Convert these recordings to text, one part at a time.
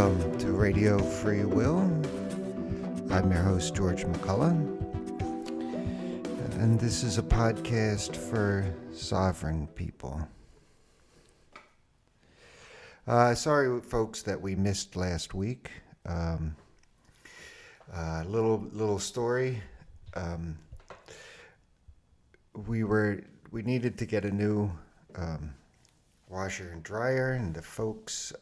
Welcome to Radio Free Will. I'm your host, George McCullough, and this is a podcast for sovereign people. Sorry, folks, that we missed last week. Little story. We needed to get a new washer and dryer, and the folks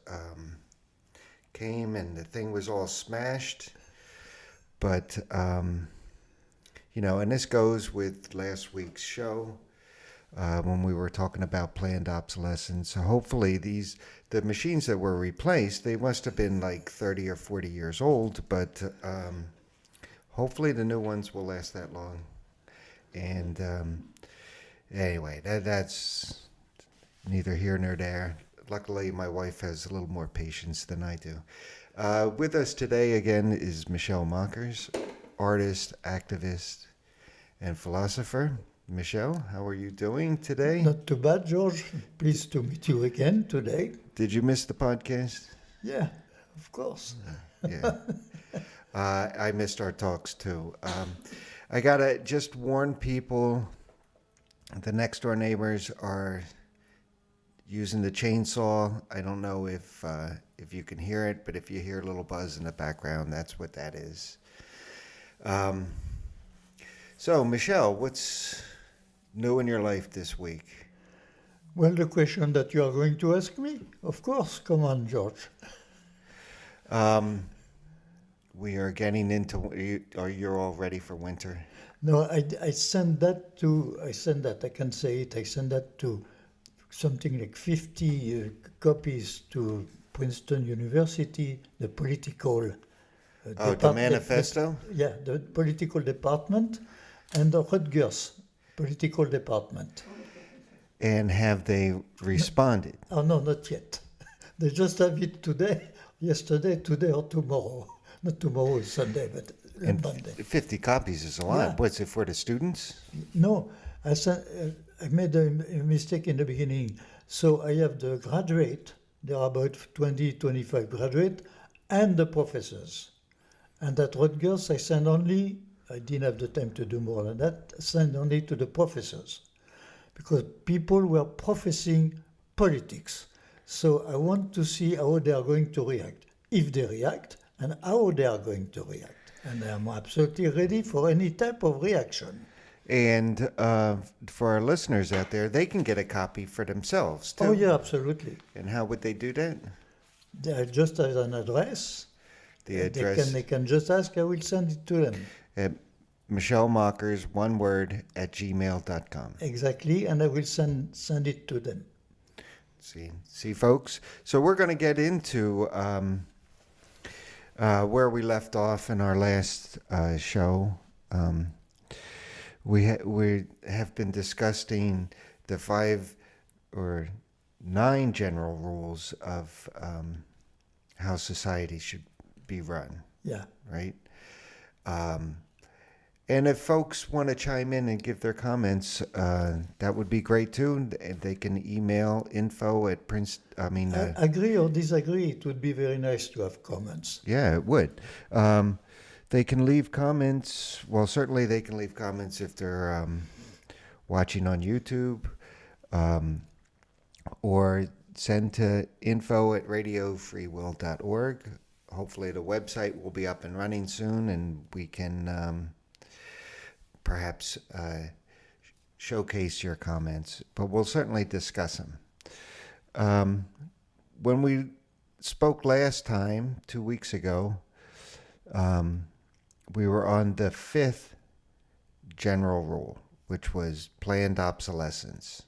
came and the thing was all smashed. But and this goes with last week's show when we were talking about planned obsolescence. So hopefully the machines that were replaced, they must have been like 30 or 40 years old, but hopefully the new ones will last that long. And anyway, that's neither here nor there. Luckily, my wife has a little more patience than I do. With us today again is Michelle Mockers, artist, activist, and philosopher. Michelle, how are you doing today? Not too bad, George. Pleased to meet you again today. Did you miss the podcast? Yeah, of course. Yeah. I missed our talks too. I gotta just warn people, the next door neighbors are using the chainsaw. I don't know if you can hear it, but if you hear a little buzz in the background, that's what that is. So, Michelle, what's new in your life this week? Well, the question that you are going to ask me? Of course. Come on, George. We are getting into, are you all ready for winter? No, I sent that to something like 50 copies to Princeton University, the political the manifesto? The political department, and the Rutgers political department. And have they responded? Oh, no, not yet. They just have it today, or tomorrow. Not tomorrow is Sunday, but Monday. 50 copies is a lot. Yeah. What's it for, the students? No, I made a mistake in the beginning. So I have the graduate, there are about 20, 25 graduates, and the professors. And at Rutgers, I didn't have the time to do more than that, send only to the professors. Because people were professing politics. So I want to see how they are going to react, if they react, and how they are going to react. And I am absolutely ready for any type of reaction. And for our listeners out there, they can get a copy for themselves, too. Oh, yeah, absolutely. And how would they do that? They just as an address. The address? They can just ask, I will send it to them. At Michelle Mockers, one word, @gmail.com. Exactly, and I will send it to them. See, folks? So we're going to get into where we left off in our last show. We have been discussing the 5 or 9 general rules of how society should be run. Yeah. Right? And if folks want to chime in and give their comments, that would be great too. They can email agree or disagree, it would be very nice to have comments. Yeah, it would. They can leave comments. Well, certainly they can leave comments if they're watching on YouTube, or send to info@radiofreewill.org. Hopefully the website will be up and running soon, and we can perhaps showcase your comments, but we'll certainly discuss them. When we spoke last time, 2 weeks ago, we were on the 5th general rule, which was planned obsolescence.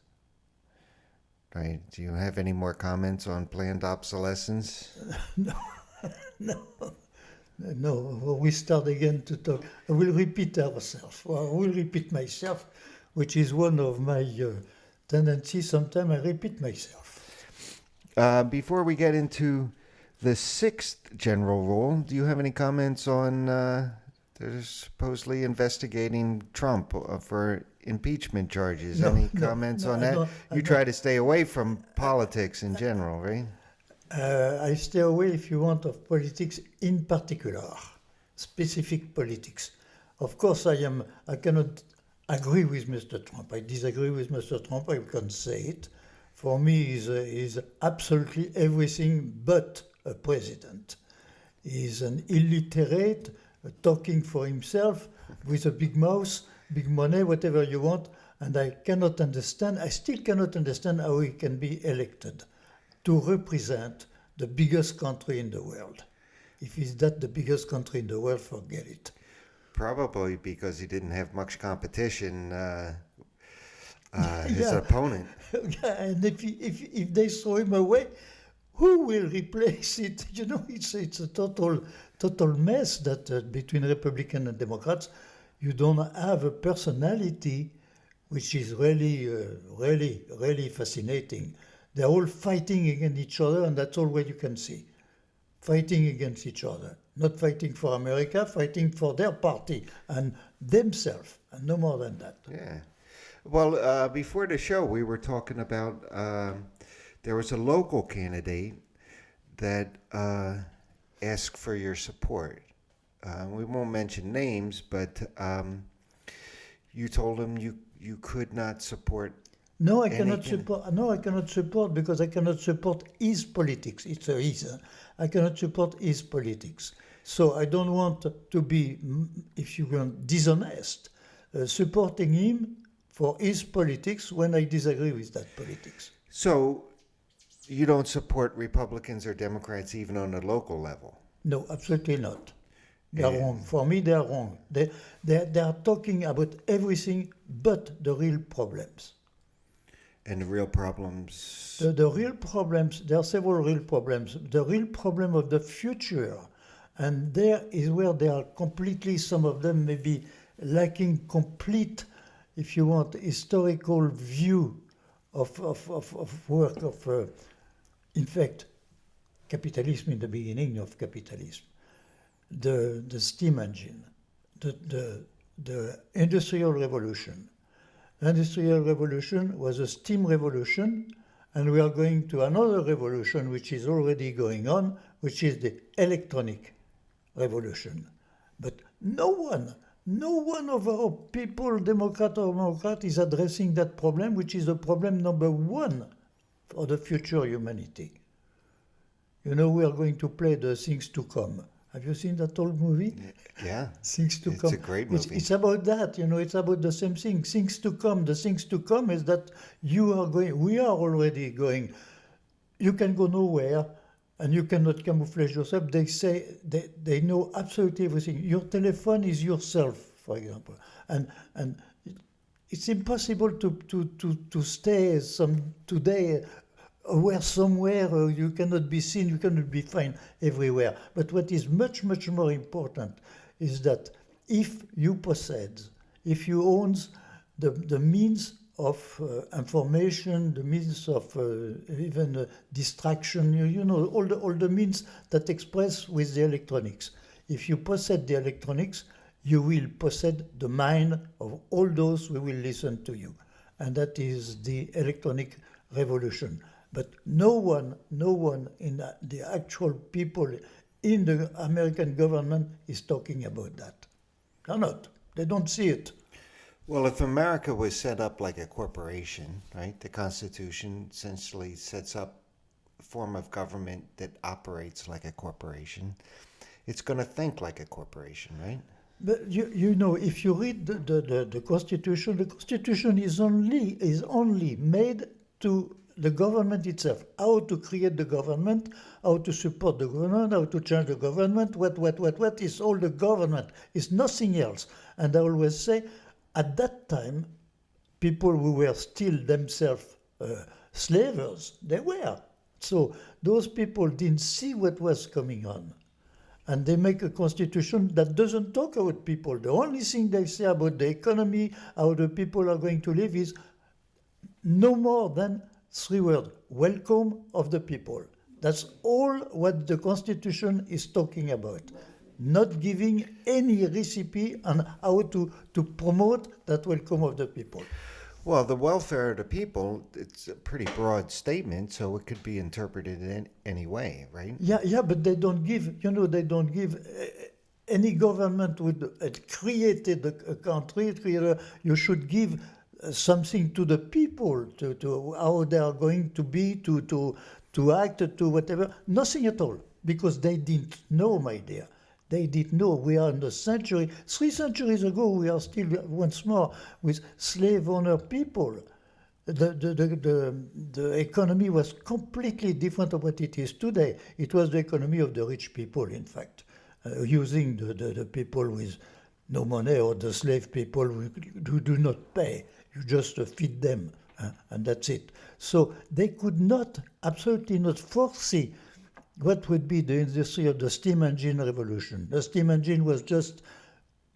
Right? Do you have any more comments on planned obsolescence? No, we start again to talk. I will repeat ourselves. Well, I will repeat myself, which is one of my tendencies. Sometimes I repeat myself. Before we get into the 6th general rule, do you have any comments on they're supposedly investigating Trump for impeachment charges? Any comments on that? You try to stay away from politics in general, right? I stay away, if you want, of politics in particular, specific politics. Of course, I cannot agree with Mr. Trump. I disagree with Mr. Trump. I can say it. For me, he's absolutely everything but a president. He's an illiterate, talking for himself, with a big mouth, big money, whatever you want. And I still cannot understand how he can be elected to represent the biggest country in the world. If he's that the biggest country in the world, forget it. Probably because he didn't have much competition, his Yeah. opponent. And if they throw him away, who will replace it? You know, it's a total mess that between Republicans and Democrats, you don't have a personality which is really fascinating. They're all fighting against each other, and that's all what you can see. Fighting against each other. Not fighting for America, fighting for their party and themselves, and no more than that. Yeah. Well, before the show, we were talking about there was a local candidate that asked for your support. We won't mention names, but you told him you could not support. No, I any cannot can- support. No, I cannot support because I cannot support his politics. It's a reason. I cannot support his politics. So I don't want to be, if you want, dishonest, supporting him for his politics when I disagree with that politics. So you don't support Republicans or Democrats even on a local level. No, absolutely not. They are Yeah. wrong. For me, they are wrong. They are talking about everything but the real problems. And the real problems. The real problems, there are several real problems. The real problem of the future, and there is where they are completely, some of them may be lacking complete, if you want, historical view of work, in fact, capitalism in the beginning of capitalism. The steam engine, the industrial revolution. The industrial revolution was a steam revolution, and we are going to another revolution which is already going on, which is the electronic revolution. But no one of our people, Democrat or Democrat, is addressing that problem, which is the problem number one for the future humanity. You know, we are going to play the Things to Come. Have you seen that old movie? Yeah. Things to It's come. a great movie. It's about that, you know, it's about the same thing. Things to come. The things to come is that we are already going. You can go nowhere and you cannot camouflage yourself. They say they know absolutely everything. Your telephone is yourself, for example. And it's impossible to stay today where somewhere you cannot be seen, you cannot be found everywhere. But what is much more important is that if you own the means of information, the means of even distraction, you know, all the means that express with the electronics. If you possess the electronics, you will possess the mind of all those who will listen to you. And that is the electronic revolution. But no one in the actual people in the American government is talking about that. They're not. They don't see it. Well, if America was set up like a corporation, right? The Constitution essentially sets up a form of government that operates like a corporation. It's going to think like a corporation, right? But you know, if you read the Constitution is only made to the government itself. How to create the government, how to support the government, how to change the government, what is all the government. It's nothing else. And I always say, at that time, people who were still themselves slavers, they were. So those people didn't see what was coming on. And they make a constitution that doesn't talk about people. The only thing they say about the economy, how the people are going to live is no more than 3 words: welcome of the people. That's all what the Constitution is talking about. Not giving any recipe on how to promote that welcome of the people. Well, the welfare of the people, it's a pretty broad statement, so it could be interpreted in any way, right? Yeah, but they don't give, they don't give. Any government would created a country, you should give something to the people, to how they are going to be, to act, to whatever. Nothing at all, because they didn't know, my dear. They didn't know. We are in the century. 3 centuries ago, we are still once more with slave owner people. The economy was completely different of what it is today. It was the economy of the rich people, in fact, using the people with no money or the slave people who do not pay. You just feed them, and that's it. So they could not, absolutely not foresee what would be the industry of the steam engine revolution. The steam engine was just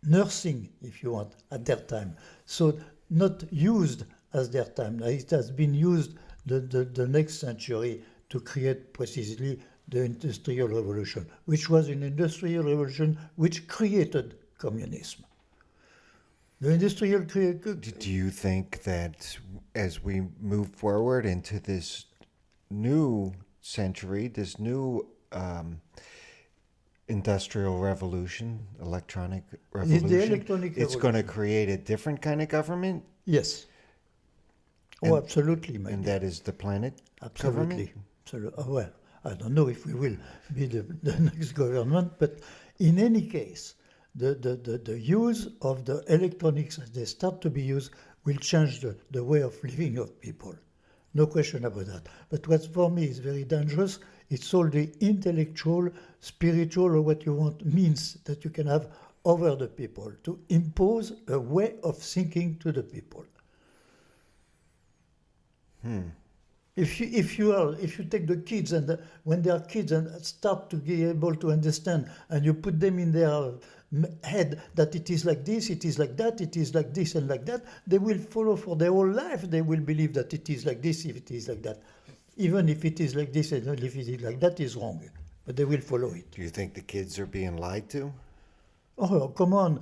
nursing, if you want, at that time. So not used as their time. Now it has been used the next century to create precisely the Industrial Revolution, which was an industrial revolution which created communism. The industrial Do you think that as we move forward into this new century, this new industrial revolution, electronic revolution, electronic it's going to revolution. create a different kind of government? Yes. And- Absolutely, my And dear. that is the planet Absolutely. government? Absolutely. Well, I don't know if we will be the next government, but in any case, the use of the electronics as they start to be used will change the way of living of people. No question about that. But what for me is very dangerous, it's all the intellectual, spiritual, or what you want, means that you can have over the people to impose a way of thinking to the people. If you take the kids and when they are kids and start to be able to understand, and you put them in their head that it is like this, it is like that, it is like this and like that, they will follow for their whole life. They will believe that it is like this if it is like that, even if it is like this and if it is like that is wrong, but they will follow it. Do you think the kids are being lied to? Oh, come on.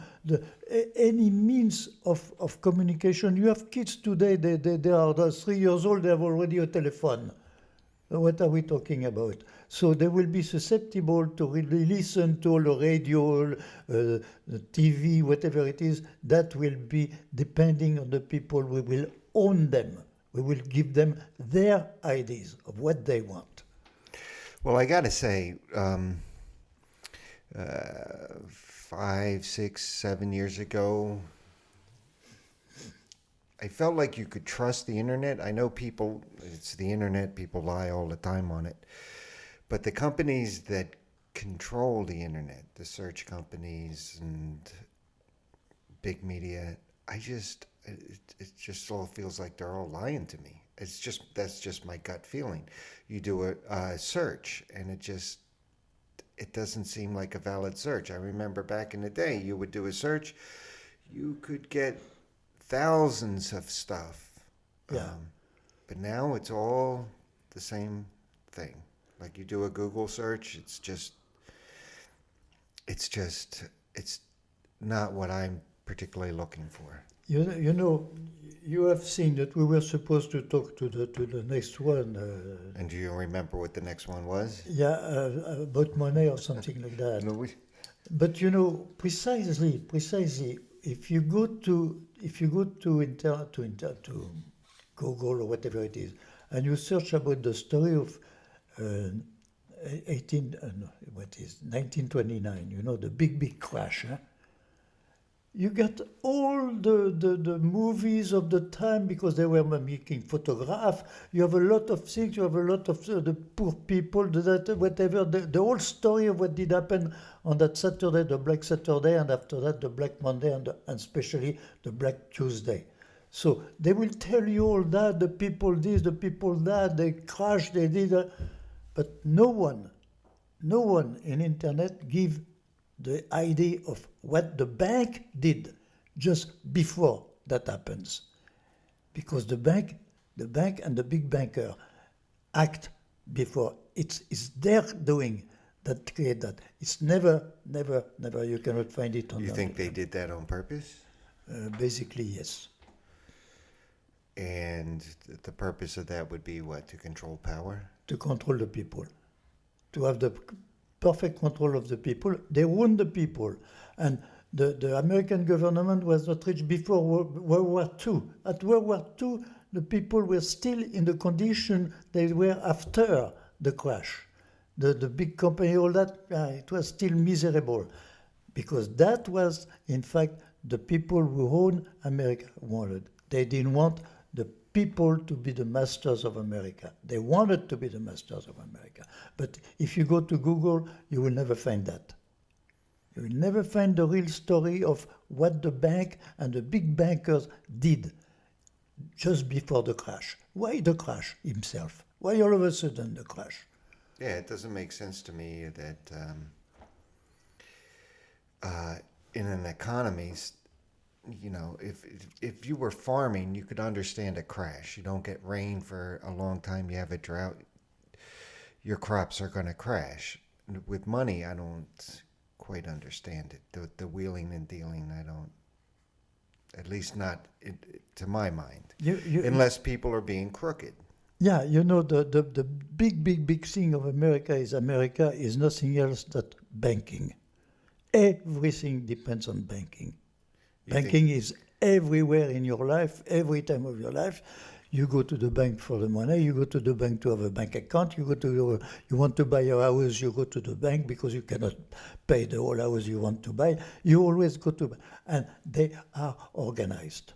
Any means of communication. You have kids today, they are 3 years old, they have already a telephone. What are we talking about? So they will be susceptible to really listen to all the radio, the TV, whatever it is. That will be depending on the people. We will own them. We will give them their ideas of what they want. Well, I got to say, 5, 6, 7 years ago, I felt like you could trust the internet. I know people, it's the internet, people lie all the time on it. But the companies that control the internet, the search companies and big media, it just all feels like they're all lying to me. That's just my gut feeling. You do a search and it doesn't seem like a valid search. I remember back in the day, you would do a search, you could get thousands of stuff. Yeah. But now it's all the same thing. Like you do a Google search, it's not what I'm particularly looking for. You have seen that we were supposed to talk to the next one. And do you remember what the next one was? About money or something like that. No, But precisely, if you go to Google or whatever it is, and you search about the story of 1929, the big crash. You get all the movies of the time because they were making photographs. You have a lot of things. You have a lot of the poor people, whatever. The whole story of what did happen on that Saturday, the Black Saturday, and after that the Black Monday, and especially the Black Tuesday. So they will tell you all that, the people this, the people that, they crashed, they did, but no one in internet give the idea of what the bank did just before that happens. Because the bank and the big banker act before. It's their doing that create that. It's never, you cannot find it on you think they did that on purpose? Basically, yes. And the purpose of that would be what? To control power? To control the people, to have the perfect control of the people. They own the people. And the American government was not rich before World War II. At World War II, the people were still in the condition they were after the crash. The big company, all that, it was still miserable. Because that was, in fact, the people who own America wanted. They didn't want the people to be the masters of America. They wanted to be the masters of America. But if you go to Google, you will never find that. You will never find the real story of what the bank and the big bankers did just before the crash. Why the crash himself? Why all of a sudden the crash? Yeah, it doesn't make sense to me that in an economy, you know, if you were farming, you could understand a crash. You don't get rain for a long time, you have a drought, your crops are going to crash. With money, I don't quite understand it. The wheeling and dealing, I don't, at least not to my mind, unless people are being crooked. Yeah, you know, the big thing of America is nothing else but banking. Everything depends on banking. Banking is everywhere in your life, every time of your life. You go to the bank for the money, you go to the bank to have a bank account, you want to buy a house, you go to the bank because you cannot pay the whole house you want to buy. You always go to, and they are organized.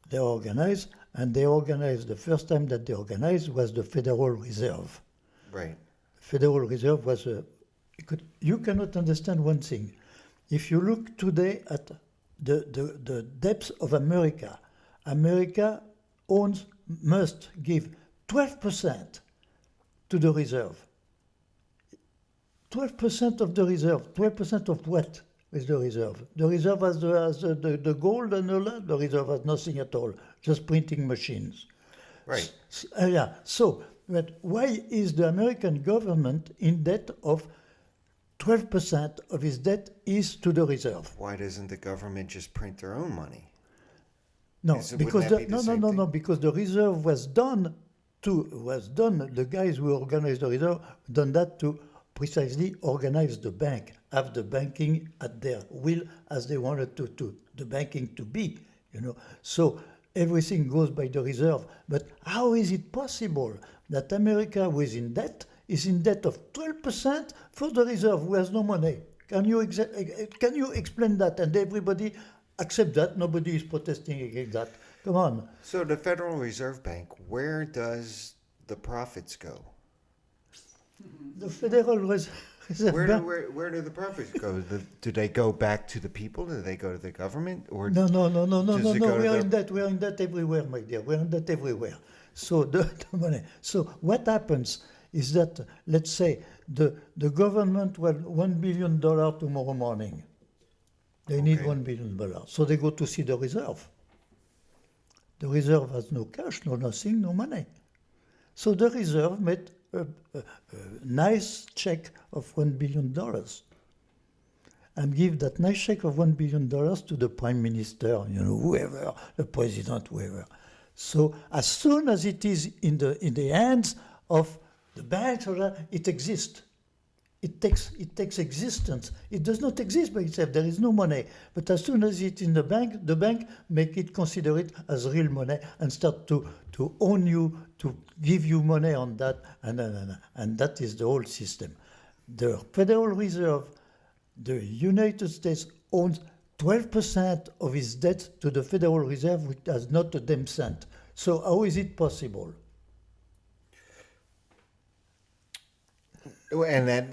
They're organized, and they organized, the first time that they organized was the Federal Reserve. Right. Federal Reserve was you cannot understand one thing. If you look today at the depths of America, America must give 12% to the reserve. 12% of the reserve. 12% of what is the reserve? The reserve has the gold and all that. The reserve has nothing at all, just printing machines. Right. Yeah. So, but why is the American government in debt of 12% of its debt is to the reserve? Why doesn't the government just print their own money? No, because no, because the reserve was done. The guys who organized the reserve done that to precisely organize the bank, have the banking at their will as they wanted the banking to be. You know, so everything goes by the reserve. But how is it possible that America, who is in debt of 12% for the reserve, who has no money? Can you explain that? And everybody accept that. Nobody is protesting against that. Come on. So the Federal Reserve Bank, where does the profits go? The Federal Reserve Bank. Where do the profits go? Do they go back to the people? Do they go to the government? Or No. We are the- in that everywhere, my dear. We are in that everywhere. So the money. So what happens is that, let's say, the government want $1 billion tomorrow morning. They need Okay. $1 billion. So they go to see the reserve. The reserve has no cash, no nothing, no money. So the reserve made a nice check of $1 billion and give that nice check of $1 billion to the prime minister, whoever, the president, whoever. So as soon as it is in the hands of the banks, it exists. It takes existence. It does not exist by itself. There is no money. But as soon as it's in the bank make it, consider it as real money and start to own you, to give you money on that, and that is the whole system. The Federal Reserve, the United States owns 12% of its debt to the Federal Reserve, which has not a damn cent. So how is it possible? And that,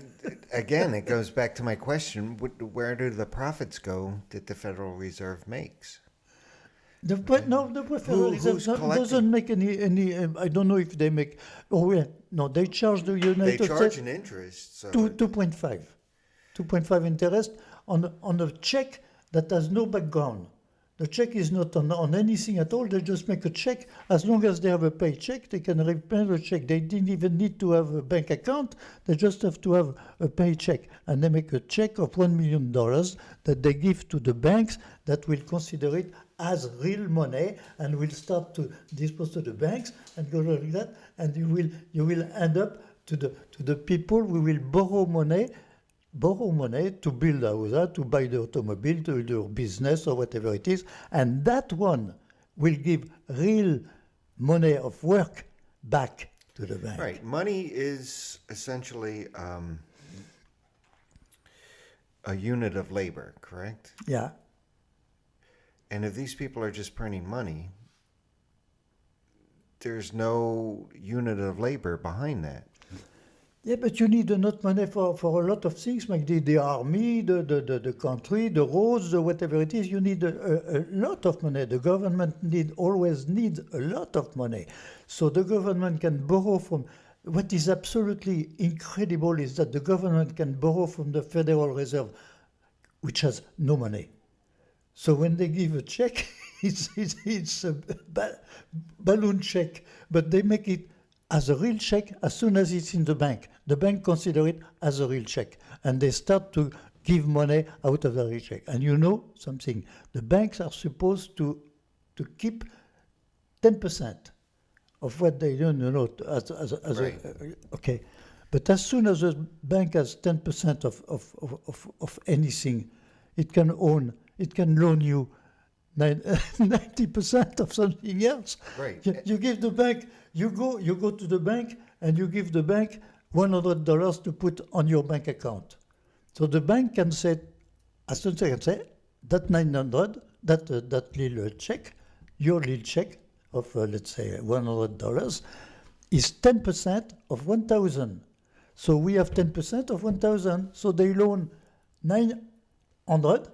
again, it goes back to my question: where do the profits go that the Federal Reserve makes? The Federal Reserve doesn't make any. I don't know if they make. They charge the United States. They charge an interest. So 2.5 interest on a check that has no background. The check is not on anything at all. They just make a check. As long as they have a paycheck, they can repay the check. They didn't even need to have a bank account. They just have to have a paycheck. And they make a check of $1 million that they give to the banks that will consider it as real money and will start to dispose to the banks and go like that, and you will end up to the people who will borrow money to build a house, to buy the automobile, to do business or whatever it is, and that one will give real money of work back to the bank. Right. Money is essentially a unit of labor, correct? Yeah. And if these people are just printing money, there's no unit of labor behind that. Yeah, but you need enough money for a lot of things, like the army, the country, the roads, the whatever it is. You need a lot of money. The government always needs a lot of money. So the government can borrow from. What is absolutely incredible is that the government can borrow from the Federal Reserve, which has no money. So when they give a check, it's a balloon check, but they make it as a real check as soon as it's in the bank. The bank consider it as a real check, and they start to give money out of the real check. And you know something, the banks are supposed to keep 10% of what they do, you know, Right. okay. But as soon as a bank has 10% of anything, it can loan you 90% of something else. Right. You give the bank, you go to the bank and you give the bank $100 to put on your bank account. So the bank can say, as soon as they can say, that 900, that little check, your little check of let's say $100 is 10% of 1,000. So we have 10% of 1,000. So they loan 900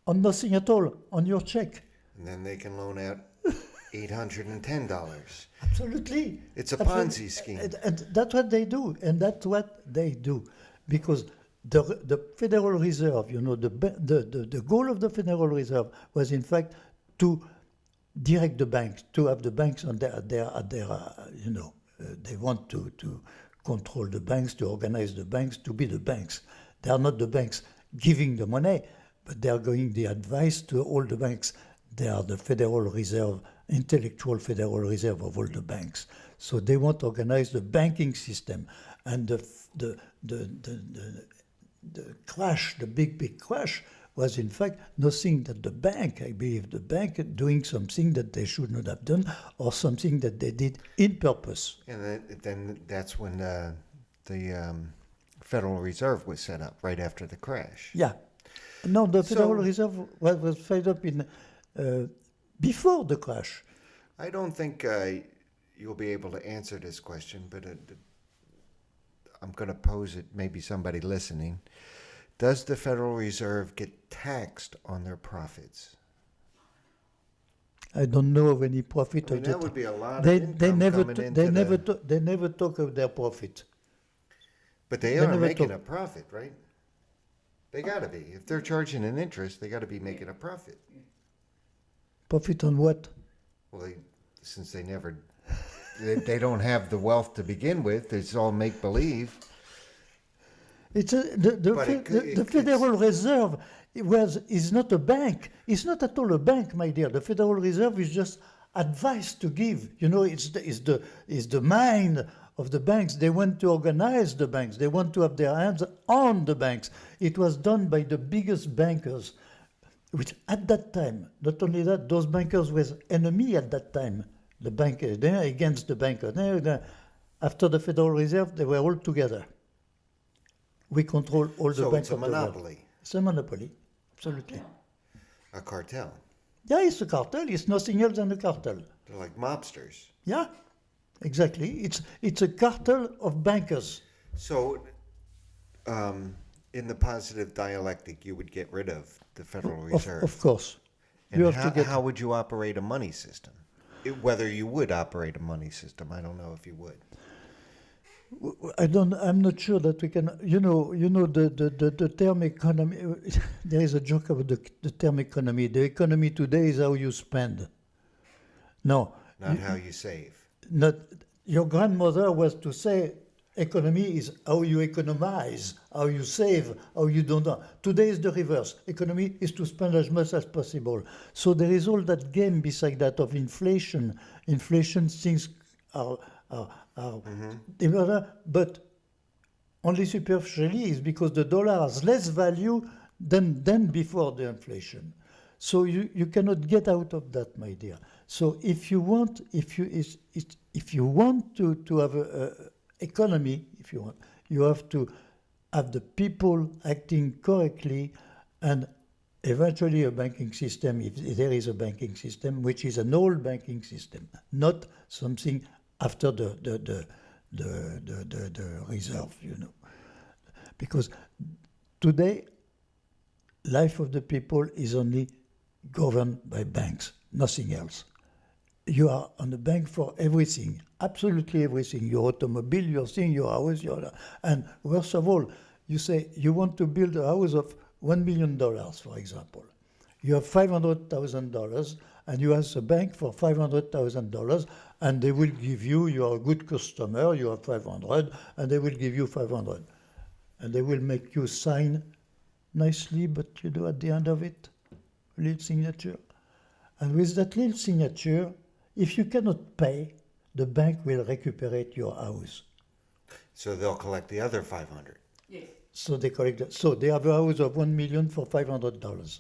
on nothing at all on your check. And then they can loan out $810. Absolutely. It's a Absolutely. Ponzi scheme. And that's what they do. And that's what they do. Because the Federal Reserve, you know, the goal of the Federal Reserve was in fact to direct the banks, to have the banks on their you know, they want to control the banks, to organize the banks, to be the banks. They are not the banks giving the money, but they are giving the advice to all the banks. They are the Federal Reserve, intellectual Federal Reserve of all the banks. So they want to organize the banking system. And the crash, the big crash, was in fact nothing that the bank, I believe the bank doing something that they should not have done, or something that they did in purpose. And then that's when the Federal Reserve was set up, right after the crash. Yeah. No, the Federal So- Reserve was set up in before the crash. I don't think you'll be able to answer this question, but I'm going to pose it, maybe somebody listening. Does the Federal Reserve get taxed on their profits? I don't know of any profit I mean, of that that. would be a lot They of income never coming t- into they never talk of their profit. But they they are never making talk- a profit, right? They got to be. If they're charging an interest, they got to be making a profit. Profit on what? Well, since they never, they don't have the wealth to begin with. It's all make believe. It's But the Federal Reserve is not a bank. It's not at all a bank, my dear. The Federal Reserve is just advice to give. You know, it's the mind of the banks. They want to organize the banks. They want to have their hands on the banks. It was done by the biggest bankers, which at that time, not only that, those bankers were enemy at that time. The bank against the bankers. After the Federal Reserve, they were all together. We control all the So banks it's a of the world. monopoly, It's a monopoly, absolutely. a cartel. Yeah, it's a cartel. It's nothing else than a cartel. They're like mobsters. Yeah, exactly. It's a cartel of bankers. So, in the positive dialectic, you would get rid of the Federal Reserve. Of course. And You have how, to get. how would you operate a money system? Whether you would operate a money system, I don't know if you would. I'm not sure that we can. You know the term economy. There is a joke about the term economy. The economy today is how you spend. No, Not how you save. not. Your grandmother was to say, economy is how you economize, how you save, how you don't. Today is the reverse. Economy is to spend as much as possible. So there is all that game beside that of inflation. Inflation things are but only superficially is because the dollar has less value than before the inflation. So you cannot get out of that, my dear. So if you want to have a economy, if you want, you have to have the people acting correctly, and eventually a banking system, if there is a banking system, which is an old banking system, not something after the reserve, because today life of the people is only governed by banks, nothing else. You are on the bank for everything, absolutely everything. Your automobile, your thing, your house, and worst of all, you say you want to build a house of $1 million, for example. You have $500,000, and you ask the bank for $500,000, and they will give you. You are a good customer. You have 500, and they will give you 500, and they will make you sign nicely, but at the end of it, a little signature. And with that little signature, if you cannot pay, the bank will recuperate your house. So they'll collect the other 500. Yes. So they collect that. So they have a house of $1 million for $500.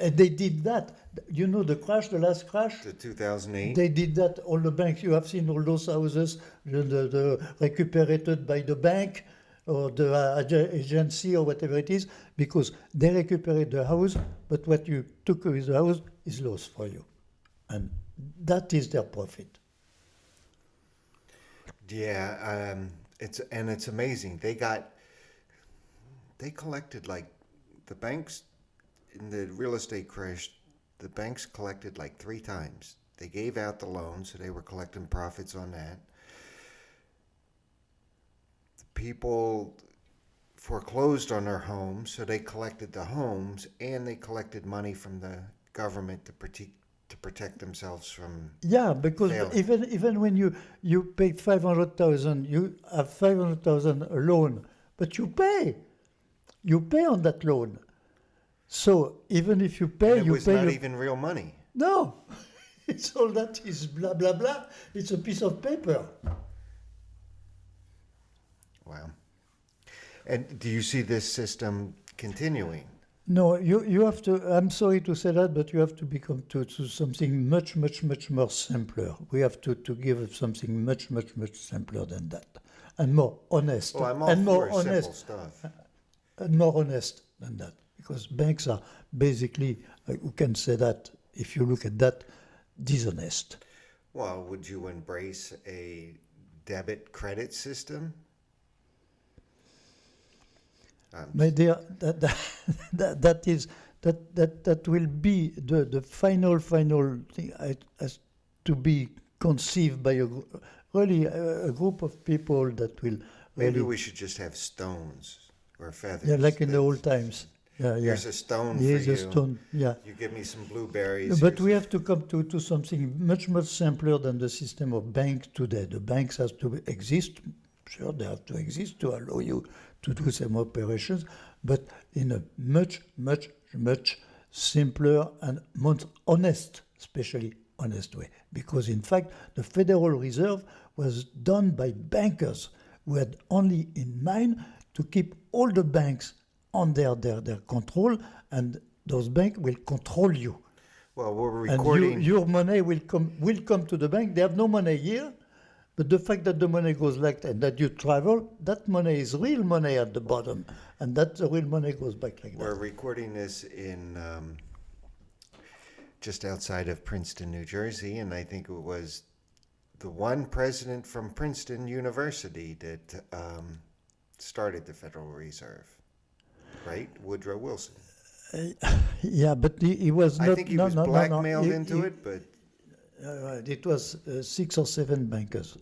And they did that. The crash, the last crash? The 2008? They did that. All the banks, you have seen all those houses, the recuperated by the bank or the agency or whatever it is, because they recuperate the house, but what you took with the house is loss for you. And that is their profit. Yeah, it's amazing. They collected like the banks in the real estate crash. The banks collected like 3 times. They gave out the loans, so they were collecting profits on that. The people foreclosed on their homes, so they collected the homes, and they collected money from the government to protect themselves from. Yeah, because failing. even when you pay 500,000, you have 500,000 a loan, but you pay on that loan. So even if you pay, And it was not even real money. No, it's all that is blah blah blah. It's a piece of paper. Wow. And do you see this system continuing? No, you have to. I'm sorry to say that, but you have to become to something much more simpler. We have to give something much simpler than that, and more honest, Well, I'm all and more for honest, simple stuff. and more honest than that. Because banks are basically, you can say that if you look at that, dishonest. Well, would you embrace a debit credit system? My dear, that will be the final thing. Has to be conceived by a group of people that will Maybe really. we should just have stones or feathers. Yeah, like in the That's- old times. Yeah. Here's a stone Here's for a you. stone. Yeah. You give me some blueberries. But here's we a- have to come to something much simpler than the system of banks today. The banks have to exist. Sure, they have to exist to allow you to do some operations, but in a much simpler and more honest, especially honest way. Because in fact, the Federal Reserve was done by bankers who had only in mind to keep all the banks on their control, and those banks will control you. Well, we're And recording. your money will come to the bank. They have no money here, but the fact that the money goes like that and that you travel, that money is real money at the bottom, and that the real money goes back like We're that. recording this in just outside of Princeton, New Jersey, and I think it was the one president from Princeton University that started the Federal Reserve, right? Woodrow Wilson. Yeah, but he was not. I think he was blackmailed into it, but It was 6 or 7 bankers,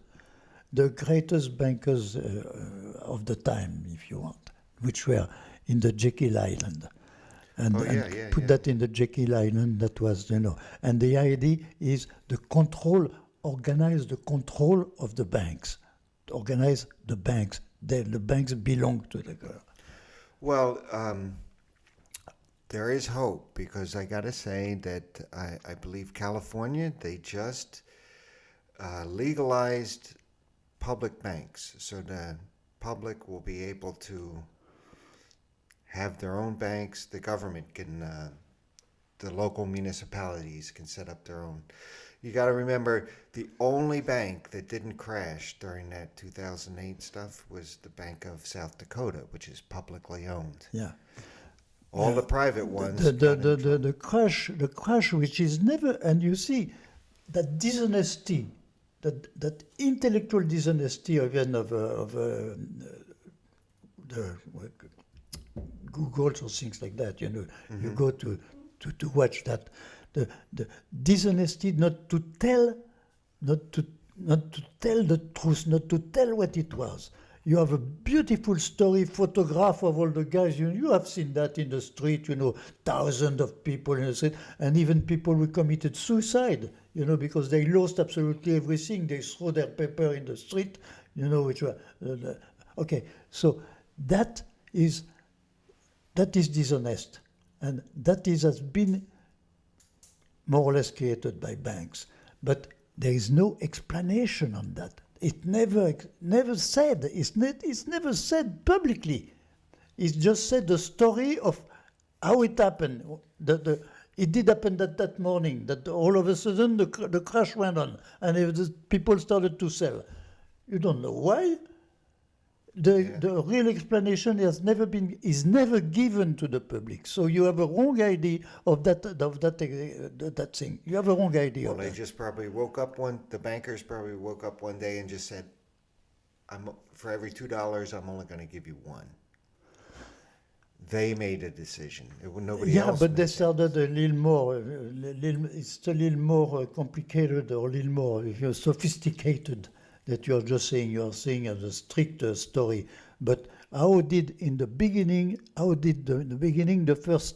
the greatest bankers of the time, if you want, which were in the Jekyll Island. And, Oh, and yeah, put yeah. that in the Jekyll Island, that was, And the idea is organize the control of the banks, organize the banks, the banks belong to the government. Well, there is hope because I got to say that I believe California, they just legalized public banks. So the public will be able to have their own banks. The government can, the local municipalities can set up their own. You got to remember, the only bank that didn't crash during that 2008 stuff was the Bank of South Dakota, which is publicly owned. Yeah. All the private ones. The crash, which is never, and you see that dishonesty, that intellectual dishonesty even of the Googles or things like that. You know, you go to watch that, the dishonesty not to tell the truth, not to tell what it was. You have a beautiful story, photograph of all the guys. You have seen that in the street, you know, thousands of people in the street, and even people who committed suicide, you know, because they lost absolutely everything. They threw their paper in the street, you know, which were, okay. So that is dishonest, and that has been more or less created by banks. But there is no explanation on that. It never said. It's never said publicly. It's just said the story of how it happened. It did happen that morning. That all of a sudden the crash went on, and the people started to sell. You don't know why. The real explanation is never given to the public. So you have a wrong idea of that thing. You have a wrong idea. Well, they just probably the bankers probably woke up one day and just said, for every $2, I'm only going to give you one. They made a decision. Nobody else. Yeah, but they started a little more. It's a little more complicated, or a little more sophisticated. That you are just saying, you are saying as a strict story. But how did the beginning the first,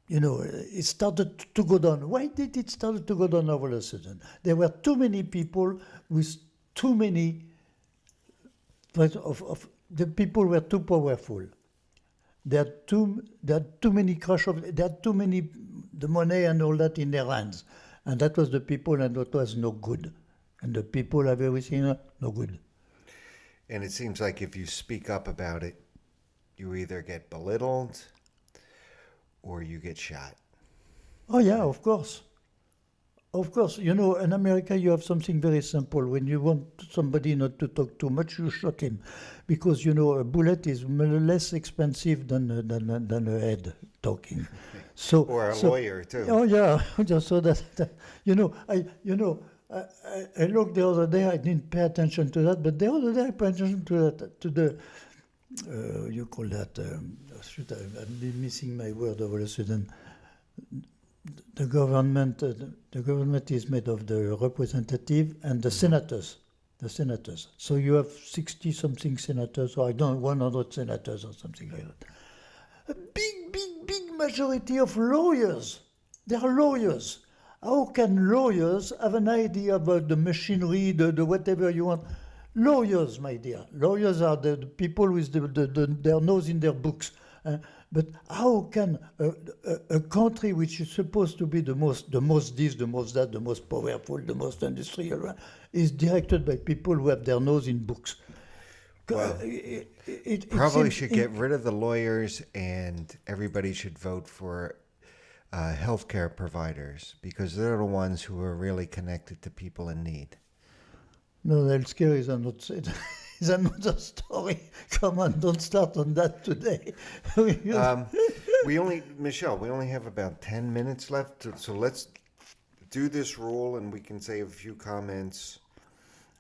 it started to go down? Why did it start to go down all of a sudden? There were too many people with too many, the people were too powerful. There are too many the money and all that in their hands. And that was the people, and that was no good. And the people have everything, no good. And it seems like if you speak up about it, you either get belittled or you get shot. Oh, yeah, of course. Of course. You know, in America, you have something very simple. When you want somebody not to talk too much, you shoot him. Because, you know, a bullet is less expensive than a head talking. So, or a lawyer, too. Oh, yeah. Just so that I looked the other day, I didn't pay attention to that, but the other day I paid attention to the, you call that, I'm missing my word all of a sudden. The government is made of the representative and the senators. So you have 60-something senators, or 100 senators or something like that. A big majority of lawyers. They are lawyers. How can lawyers have an idea about the machinery, the whatever you want? Lawyers, my dear. Lawyers are the people with their nose in their books. But how can a country which is supposed to be the most this, the most that, the most powerful, the most industrial, is directed by people who have their nose in books? Well, probably should get rid of the lawyers, and everybody should vote for healthcare providers, because they're the ones who are really connected to people in need. No, healthcare is another story. Come on, don't start on that today. Michelle, we only have about 10 minutes left, so let's do this rule, and we can say a few comments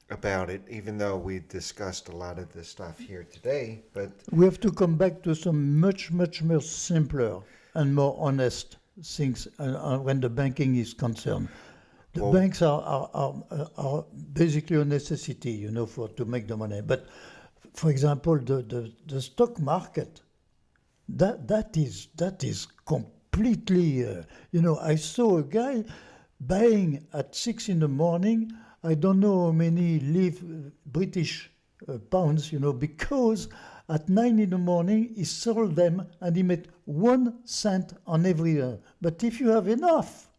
about it, even though we discussed a lot of this stuff here today. But we have to come back to some much more simpler and more honest things when the banking is concerned. The banks are basically a necessity, you know, to make the money. But for example, the stock market, that is completely. I saw a guy buying at 6 in the morning. I don't know how many British pounds, because at 9 in the morning he sold them and he made 1 cent on every. But if you have enough,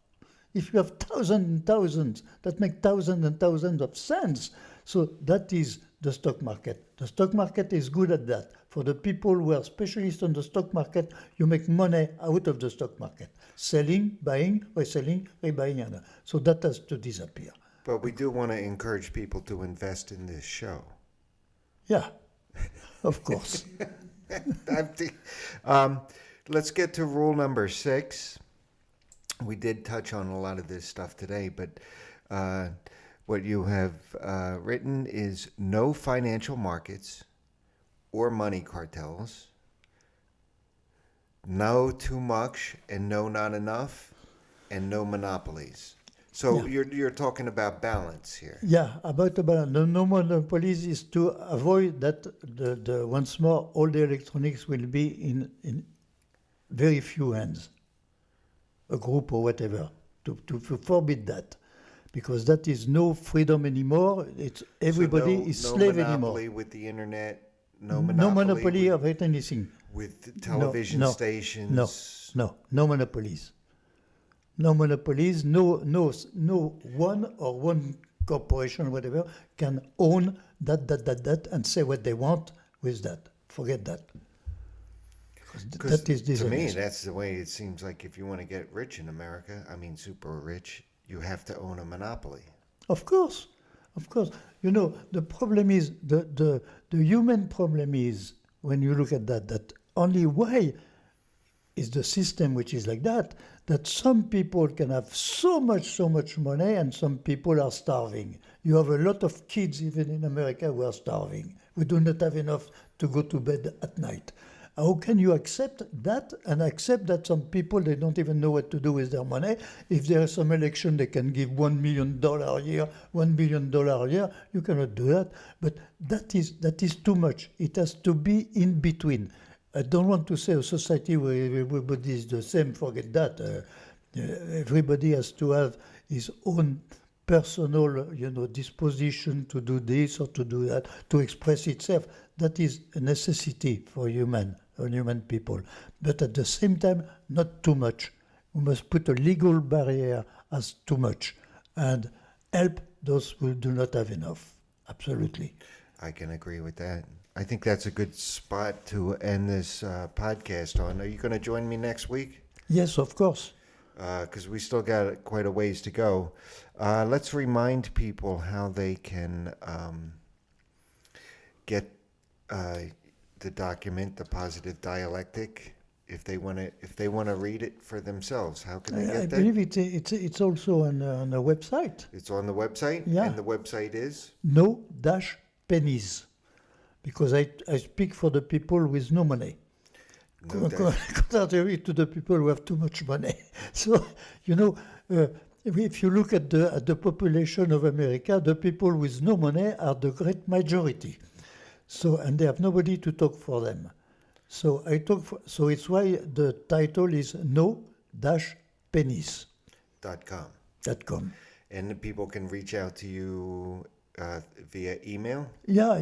if you have thousands and thousands, that make thousands and thousands of cents. So that is the stock market. The stock market is good at that. For the people who are specialists on the stock market, you make money out of the stock market. Selling, buying, reselling, rebuying. So that has to disappear. But we do want to encourage people to invest in this show. Yeah, of course. Let's get to rule number 6. We did touch on a lot of this stuff today, but what you have written is no financial markets or money cartels, no too much and no not enough, and no monopolies. So you're talking about balance here. Yeah, about the balance. The no monopolies is to avoid that the once more all the electronics will be in very few hands, a group or whatever, to forbid that. Because that is no freedom anymore. It's everybody So is no slave monopoly anymore. with the internet. No monopoly with, of anything. with television no, stations. No monopolies. No monopolies. No one corporation, whatever, can own that, and say what they want with that. Forget that. Because That is to me, dishonest. that's the way it seems like if you want to get rich in America, I mean super rich, you have to own a monopoly. Of course. The problem is, the human problem is, when you look at that only why is the system which is like that some people can have so much money and some people are starving. You have a lot of kids even in America who are starving. We do not have enough to go to bed at night. How can you accept that and accept that some people, they don't even know what to do with their money? If there is some election, they can give $1 million a year, $1 billion a year. You cannot do that. But that is too much. It has to be in between. I don't want to say a society where everybody is the same. Forget that. Everybody has to have his own personal, disposition to do this or to do that, to express itself. That is a necessity for human people. But at the same time, not too much. We must put a legal barrier as too much and help those who do not have enough. Absolutely. I can agree with that. I think that's a good spot to end this podcast on. Are you going to join me next week? Yes, of course. Because we still got quite a ways to go. Let's remind people how they can get the document, The Positive Dialectic, if they want to read it for themselves. How can they get I that? believe it's also on a website. It's on the website? Yeah. And the website is? No-pennies. Because I speak for the people with no money. Contrary to the people who have too much money. So, if you look at the population of America, the people with no money are the great majority. So, and they have nobody to talk for them. So so it's why the title is no-pennies.com. And the people can reach out to you via email? Yeah,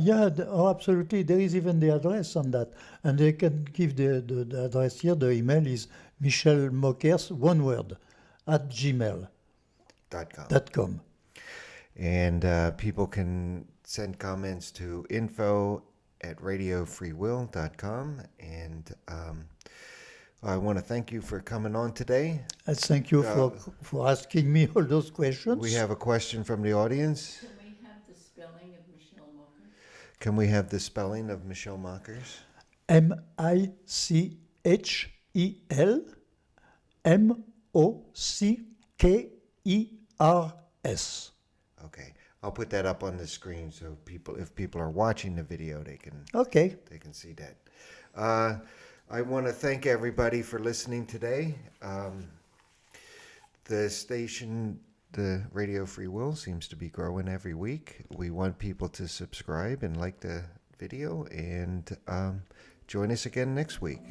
absolutely. There is even the address on that. And they can give the address here. The email is Michel Mockers, one word, @gmail.com. And people can send comments to info@radiofreewill.com. And I want to thank you for coming on today. I thank you for asking me all those questions. We have a question from the audience. Can we have the spelling of Michel Mockers? Can we have the spelling of Michel Mockers? MICHEL-MOCKERS. Okay. I'll put that up on the screen so if people are watching the video, they can see that. I want to thank everybody for listening today. The station, the Radio Free Will, seems to be growing every week. We want people to subscribe and like the video and join us again next week.